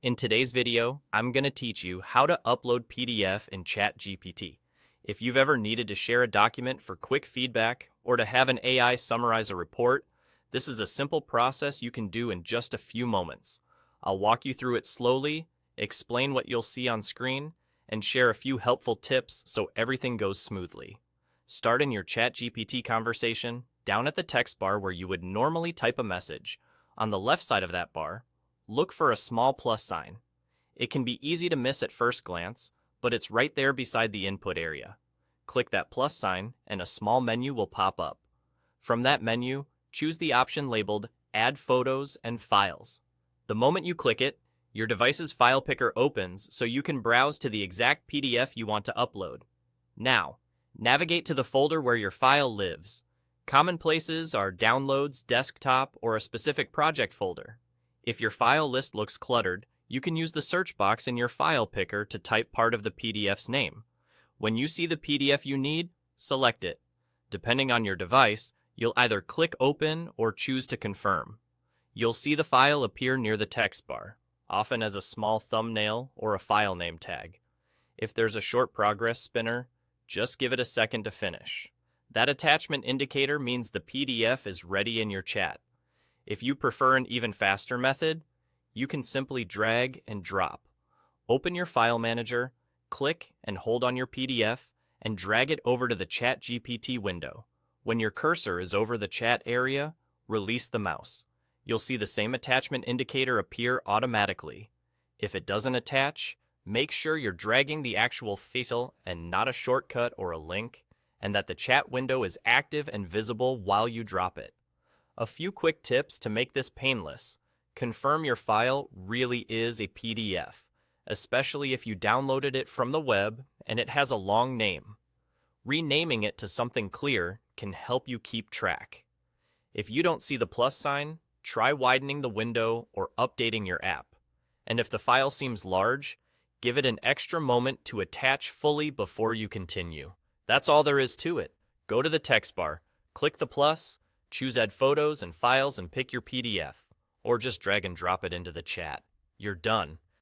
In today's video, I'm going to teach you how to upload PDF in ChatGPT. If you've ever needed to share a document for quick feedback or to have an AI summarize a report, this is a simple process you can do in just a few moments. I'll walk you through it slowly, explain what you'll see on screen, and share a few helpful tips so everything goes smoothly. Start in your ChatGPT conversation down at the text bar where you would normally type a message. On the left side of that bar, look for a small plus sign. It can be easy to miss at first glance, but it's right there beside the input area. Click that plus sign and a small menu will pop up. From that menu, choose the option labeled Add Photos and Files. The moment you click it, your device's file picker opens so you can browse to the exact PDF you want to upload. Now, navigate to the folder where your file lives. Common places are Downloads, Desktop, or a specific project folder. If your file list looks cluttered, you can use the search box in your file picker to type part of the PDF's name. When you see the PDF you need, select it. Depending on your device, you'll either click Open or choose to confirm. You'll see the file appear near the text bar, often as a small thumbnail or a file name tag. If there's a short progress spinner, just give it a second to finish. That attachment indicator means the PDF is ready in your chat. If you prefer an even faster method, you can simply drag and drop. Open your file manager, click and hold on your PDF, and drag it over to the ChatGPT window. When your cursor is over the chat area, release the mouse. You'll see the same attachment indicator appear automatically. If it doesn't attach, make sure you're dragging the actual file and not a shortcut or a link, and that the chat window is active and visible while you drop it. A few quick tips to make this painless. Confirm your file really is a PDF, especially if you downloaded it from the web and it has a long name. Renaming it to something clear can help you keep track. If you don't see the plus sign, try widening the window or updating your app. And if the file seems large, give it an extra moment to attach fully before you continue. That's all there is to it. Go to the text bar, click the plus, choose Add Photos and Files and pick your PDF, or just drag and drop it into the chat. You're done.